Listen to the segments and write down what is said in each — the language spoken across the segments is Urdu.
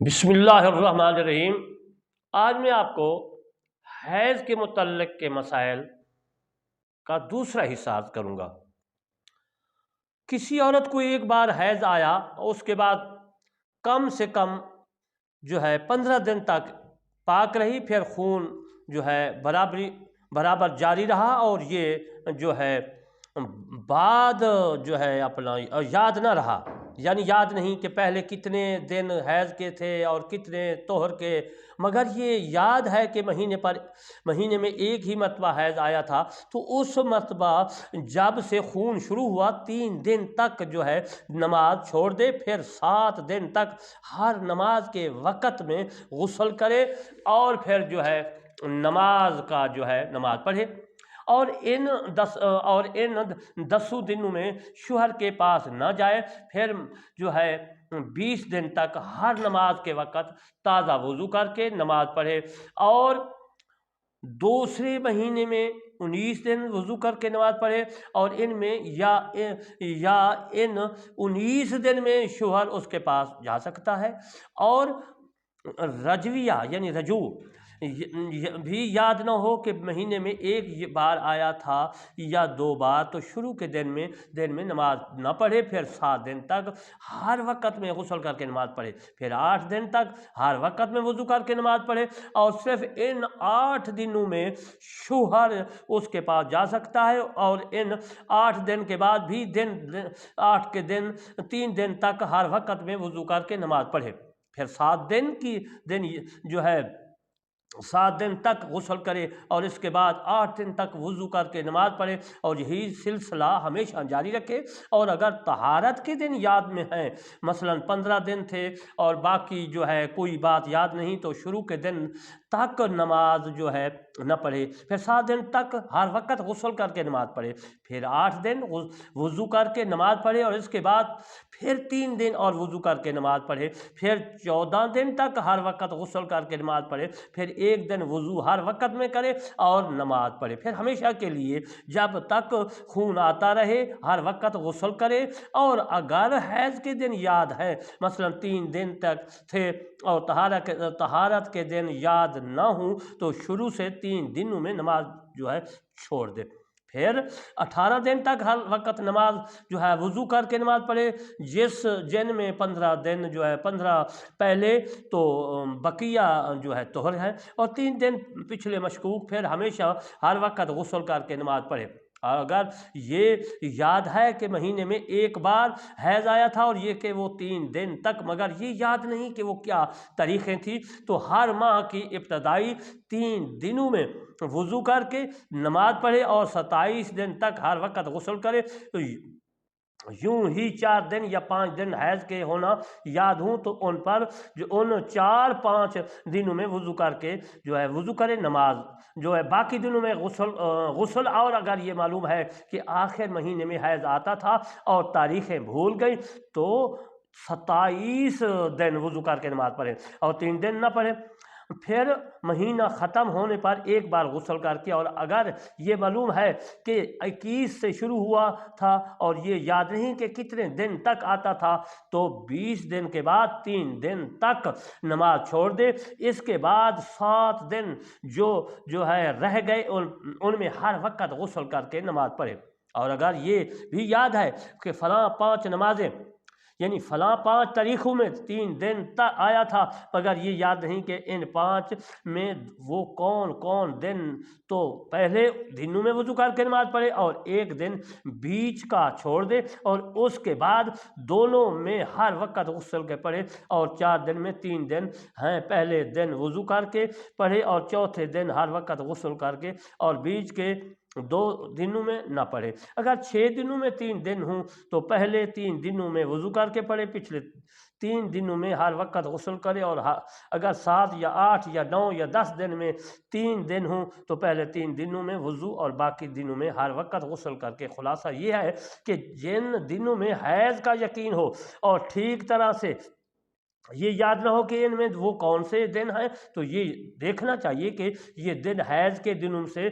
بسم اللہ الرحمن الرحیم۔ آج میں آپ کو حیض کے متعلق کے مسائل کا دوسرا حصہ عرض کروں گا۔ کسی عورت کو ایک بار حیض آیا، اس کے بعد کم سے کم 15 دن تک پاک رہی، پھر خون برابر جاری رہا، اور یہ بعد اپنا یاد نہ رہا، یعنی یاد نہیں کہ پہلے کتنے دن حیض کے تھے اور کتنے طہر کے، مگر یہ یاد ہے کہ مہینے میں ایک ہی مرتبہ حیض آیا تھا، تو اس مرتبہ جب سے خون شروع ہوا 3 دن تک نماز چھوڑ دے، پھر 7 دن تک ہر نماز کے وقت میں غسل کرے، اور پھر نماز پڑھے، اور ان 10 دنوں میں شوہر کے پاس نہ جائے، پھر 20 دن تک ہر نماز کے وقت تازہ وضو کر کے نماز پڑھے، اور دوسرے مہینے میں 19 دن وضو کر کے نماز پڑھے، اور ان میں یا ان 19 دن میں شوہر اس کے پاس جا سکتا ہے، اور رجویہ یعنی رجوع بھی یاد نہ ہو کہ مہینے میں ایک بار آیا تھا یا 2 بار، تو شروع کے دن میں نماز نہ پڑھے، پھر 7 دن تک ہر وقت میں غسل کر کے نماز پڑھے، پھر 8 دن تک ہر وقت میں وضو کر کے نماز پڑھے، اور صرف ان 8 دنوں میں شوہر اس کے پاس جا سکتا ہے، اور ان 8 دن کے بعد بھی 3 دن تک ہر وقت میں وضو کر کے نماز پڑھے، پھر 7 دن تک غسل کرے، اور اس کے بعد 8 دن تک وضو کر کے نماز پڑھے، اور یہی سلسلہ ہمیشہ جاری رکھے، اور اگر طہارت کے دن یاد میں ہیں، مثلا 15 دن تھے اور باقی کوئی بات یاد نہیں، تو شروع کے دن تک نماز نہ پڑھے، پھر 7 دن تک ہر وقت غسل کر کے نماز پڑھے، پھر 8 دن وضو کر کے نماز پڑھے، اور اس کے بعد پھر 3 دن اور وضو کر کے نماز پڑھے، پھر 14 دن تک ہر وقت غسل کر کے نماز پڑھے، پھر 1 دن وضو ہر وقت میں کرے اور نماز پڑھے، پھر ہمیشہ کے لیے جب تک خون آتا رہے ہر وقت غسل کرے، اور اگر حیض کے دن یاد ہے، مثلا 3 دن تک تھے اور طہارت کے دن یاد نہ ہوں، تو شروع سے 3 دنوں میں نماز چھوڑ دے، پھر 18 دن تک ہر وقت نماز وضو کر کے نماز پڑھے، جن میں 15 دن 15 پہلے تو بقیہ طہر ہے، اور 3 دن پچھلے مشکوک، پھر ہمیشہ ہر وقت غسل کر کے نماز پڑھے، اور اگر یہ یاد ہے کہ مہینے میں ایک بار حیض آیا تھا، اور یہ کہ وہ 3 دن تک، مگر یہ یاد نہیں کہ وہ کیا تاریخیں تھی، تو ہر ماہ کی ابتدائی 3 دنوں میں وضو کر کے نماز پڑھے، اور 27 دن تک ہر وقت غسل کرے، تو یوں ہی 4 دن یا 5 دن حیض کے ہونا یاد ہوں، تو ان پر ان 4-5 دنوں میں وضو کر کے وضو کرے، نماز باقی دنوں میں غسل، اور اگر یہ معلوم ہے کہ آخر مہینے میں حیض آتا تھا اور تاریخیں بھول گئی، تو 27 دن وضو کر کے نماز پڑھے اور 3 دن نہ پڑھے، پھر مہینہ ختم ہونے پر ایک بار غسل کر کے، اور اگر یہ معلوم ہے کہ 21 سے شروع ہوا تھا اور یہ یاد نہیں کہ کتنے دن تک آتا تھا، تو 20 دن کے بعد 3 دن تک نماز چھوڑ دے، اس کے بعد 7 دن رہ گئے، ان میں ہر وقت غسل کر کے نماز پڑھے، اور اگر یہ بھی یاد ہے کہ فلاں 5 نمازیں یعنی فلاں 5 تاریخوں میں 3 دن تک آیا تھا، مگر یہ یاد نہیں کہ ان 5 میں وہ کون دن، تو پہلے دنوں میں وضو کر کے نماز پڑھے اور ایک دن بیچ کا چھوڑ دے، اور اس کے بعد دونوں میں ہر وقت غسل کے پڑھے، اور 4 دن میں 3 دن ہیں، پہلے دن وضو کر کے پڑھے، اور چوتھے دن ہر وقت غسل کر کے، اور بیچ کے 2 دنوں میں نہ پڑھے، اگر 6 دنوں میں 3 دن ہوں تو پہلے 3 دنوں میں وضو کر کے پڑھے، پچھلے 3 دنوں میں ہر وقت غسل کرے، اور اگر 7 یا 8 یا 9 یا 10 دن میں 3 دن ہوں تو پہلے 3 دنوں میں وضو اور باقی دنوں میں ہر وقت غسل کر کے۔ خلاصہ یہ ہے کہ جن دنوں میں حیض کا یقین ہو اور ٹھیک طرح سے یہ یاد نہ ہو کہ ان میں وہ کون سے دن ہیں، تو یہ دیکھنا چاہیے کہ یہ دن حیض کے دنوں سے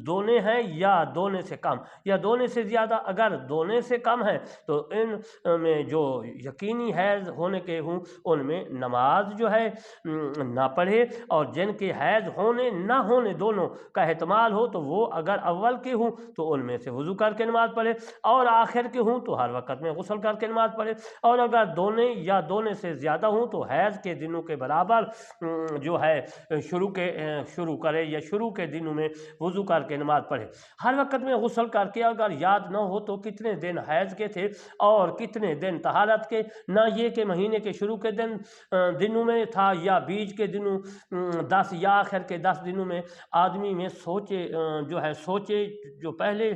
دونے ہیں یا دونے سے کم یا دونے سے زیادہ۔ اگر دونے سے کم ہیں تو ان میں جو یقینی حیض ہونے کے ہوں ان میں نماز جو ہے نہ پڑھے، اور جن کے حیض ہونے نہ ہونے دونوں کا احتمال ہو تو وہ اگر اول کے ہوں تو ان میں سے وضو کر کے نماز پڑھے، اور آخر کے ہوں تو ہر وقت میں غسل کر کے نماز پڑھے، اور اگر دونے یا دونے سے زیادہ ہوں تو حیض کے دنوں کے برابر جو ہے شروع کرے یا شروع کے دنوں میں وضو کر کے نماز پڑھے۔ ہر وقت میں غسل کر کے اگر یاد نہ ہو تو کتنے دن حیض کے تھے اور کتنے دن طہارت کے، نہ یہ کہ مہینے کے شروع کے دنوں میں تھا یا بیچ کے دنوں 10 یا آخر کے 10 دنوں میں، آدمی میں سوچے جو پہلے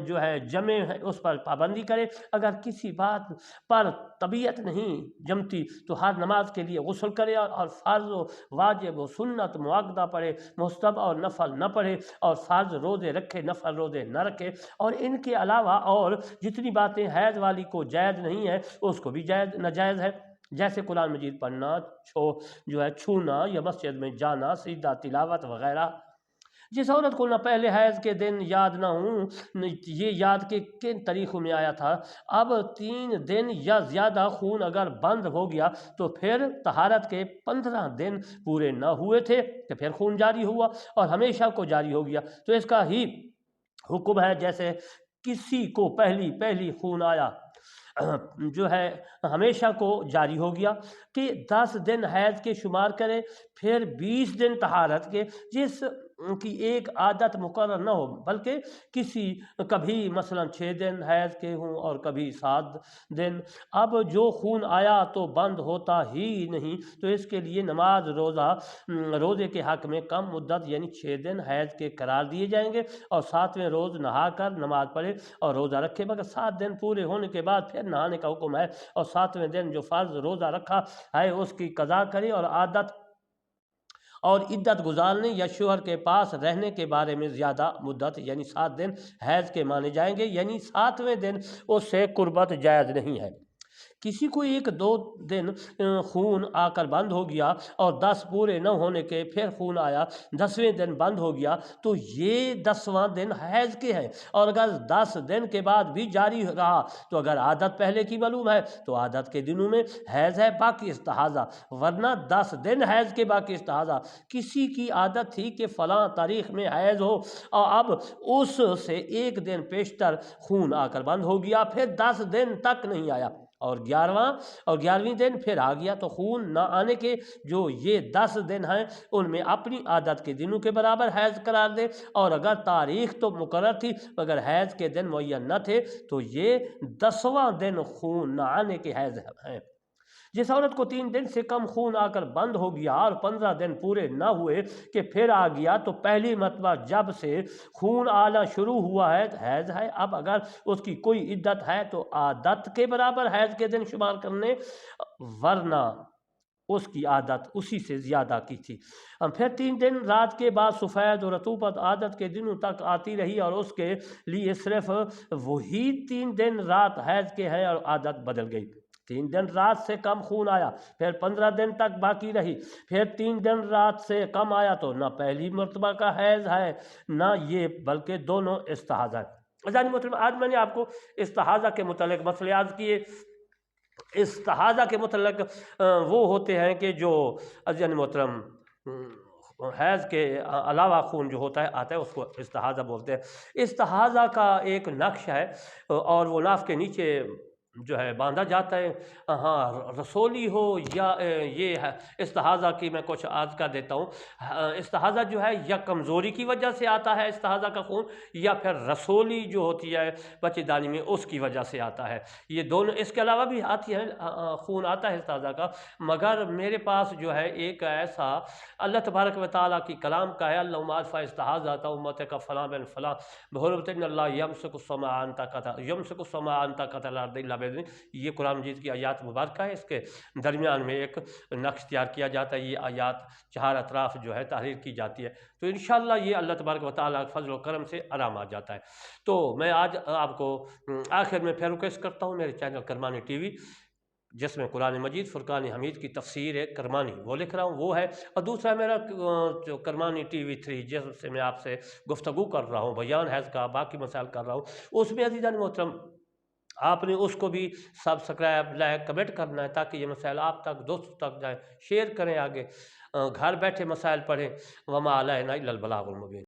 جو ہے جمع ہے اس پر پابندی کرے۔ اگر کسی بات پر طبیعت نہیں جمتی تو ہر نماز کے لیے غسل کرے، اور فرض و واجب و سنت مؤکدہ پڑھے، مستحب اور نفل نہ پڑھے، اور فرض روزے رکھے نفل روزے نہ رکھے، اور ان کے علاوہ اور جتنی باتیں حیض والی کو جائز نہیں ہے اس کو بھی ناجائز ہے، جیسے قرآن مجید پڑھنا، چھونا یا مسجد میں جانا، سجدہ تلاوت وغیرہ۔ جس عورت کو نہ پہلے حیض کے دن یاد نہ ہوں، یہ یاد کہ کن تاریخوں میں آیا تھا، اب 3 دن یا زیادہ خون اگر بند ہو گیا تو پھر طہارت کے 15 دن پورے نہ ہوئے تھے کہ پھر خون جاری ہوا اور ہمیشہ کو جاری ہو گیا، تو اس کا ہی حکم ہے جیسے کسی کو پہلی خون آیا جو ہے ہمیشہ کو جاری ہو گیا، کہ 10 دن حیض کے شمار کرے، پھر 20 دن طہارت کے، جس کی ایک عادت مقرر نہ ہو، بلکہ کبھی مثلا 6 دن حیض کے ہوں اور کبھی 7 دن۔ اب جو خون آیا تو بند ہوتا ہی نہیں، تو اس کے لیے نماز روزے کے حق میں کم مدت یعنی 6 دن حیض کے قرار دیے جائیں گے، اور 7ویں روز نہا کر نماز پڑھے اور روزہ رکھے، مگر 7 دن پورے ہونے کے بعد پھر نہانے کا حکم ہے، اور 7ویں دن جو فرض روزہ رکھا ہے اس کی قضا کرے، اور عدت گزارنے یا شوہر کے پاس رہنے کے بارے میں زیادہ مدت یعنی 7 دن حیض کے مانے جائیں گے، یعنی 7ویں دن اس سے قربت جائز نہیں ہے۔ کسی کو 1-2 دن خون آ کر بند ہو گیا اور 10 پورے نہ ہونے کے پھر خون آیا، 10ویں دن بند ہو گیا، تو یہ 10واں دن حیض کے ہے، اور اگر 10 دن کے بعد بھی جاری رہا تو اگر عادت پہلے کی معلوم ہے تو عادت کے دنوں میں حیض ہے باقی استحاضہ، ورنہ 10 دن حیض کے باقی استحاضہ۔ کسی کی عادت تھی کہ فلاں تاریخ میں حیض ہو، اور اب اس سے 1 دن پیشتر خون آ کر بند ہو گیا، پھر 10 دن تک نہیں آیا، اور 11ویں دن پھر آ گیا، تو خون نہ آنے کے جو یہ 10 دن ہیں ان میں اپنی عادت کے دنوں کے برابر حیض قرار دے، اور اگر تاریخ تو مقرر تھی مگر حیض کے دن معین نہ تھے تو یہ 10واں دن خون نہ آنے کے حیض ہیں۔ جس عورت کو 3 دن سے کم خون آ کر بند ہو گیا اور 15 دن پورے نہ ہوئے کہ پھر آ گیا، تو پہلی مرتبہ جب سے خون آنا شروع ہوا ہے حیض ہے، اب اگر اس کی کوئی عدت ہے تو عادت کے برابر حیض کے دن شمار کرنے، ورنہ اس کی عادت اسی سے زیادہ کی تھی۔ پھر 3 دن رات کے بعد سفید اور رطوبت عادت کے دنوں تک آتی رہی، اور اس کے لیے صرف وہی 3 دن رات حیض کے ہیں اور عادت بدل گئی۔ 3 دن رات سے کم خون آیا، پھر 15 دن تک باقی رہی، پھر 3 دن رات سے کم آیا، تو نہ پہلی مرتبہ کا حیض ہے نہ یہ، بلکہ دونوں استحاضہ ہے۔ عزیزان محترم، آج میں نے آپ کو استحاضہ کے متعلق مسئلے عرض کیے۔ استحاضہ کے متعلق وہ ہوتے ہیں کہ جو عزیزان محترم حیض کے علاوہ خون جو ہوتا ہے آتا ہے، اس کو استحاضہ بولتے ہیں۔ استحاضہ کا ایک نقش ہے، اور وہ ناف کے نیچے جو ہے باندھا جاتا ہے، ہاں رسولی ہو یا یہ ہے استحاضہ کی میں کچھ عرض کر دیتا ہوں۔ استحاضہ جو ہے یا کمزوری کی وجہ سے آتا ہے استحاضہ کا خون، یا پھر رسولی جو ہوتی ہے بچے دانی میں اس کی وجہ سے آتا ہے، یہ دونوں۔ اس کے علاوہ بھی آتی ہے خون آتا ہے استحاضہ کا، مگر میرے پاس جو ہے ایک ایسا اللہ تبارک و تعالیٰ کی کلام کا ہے، اللہم ارفع استحاضۃ امتک فلاں بن فلاں بحرمۃ ان اللہ یمسک السماء ان تقطع الارض الا باذنہ۔ یہ قرآن مجید کی آیات مبارکہ ہے، اس کے درمیان میں ایک نقش تیار کیا جاتا ہے، یہ آیات 4 اطراف جو ہے تحریر کی جاتی ہے، تو انشاءاللہ یہ اللہ تبارک و تعالیٰ کے فضل و کرم سے آرام آ جاتا ہے۔ تو میں آج آپ کو آخر میں پھر ریکویسٹ کرتا ہوں، میرے چینل کرمانی ٹی وی جس میں قرآن مجید فرقان حمید کی تفسیر ہے کرمانی وہ لکھ رہا ہوں، وہ ہے، اور دوسرا میرا جو کرمانی TV3 جس سے میں آپ سے گفتگو کر رہا ہوں، بیان حیض کا باقی مسائل کر رہا ہوں، اس میں عزیزان محترم آپ نے اس کو بھی سبسکرائب لائک کمنٹ کرنا ہے تاکہ یہ مسائل آپ تک دوستوں تک جائیں، شیئر کریں، آگے گھر بیٹھے مسائل پڑھیں۔ وما علینا الا البلاغ المبین۔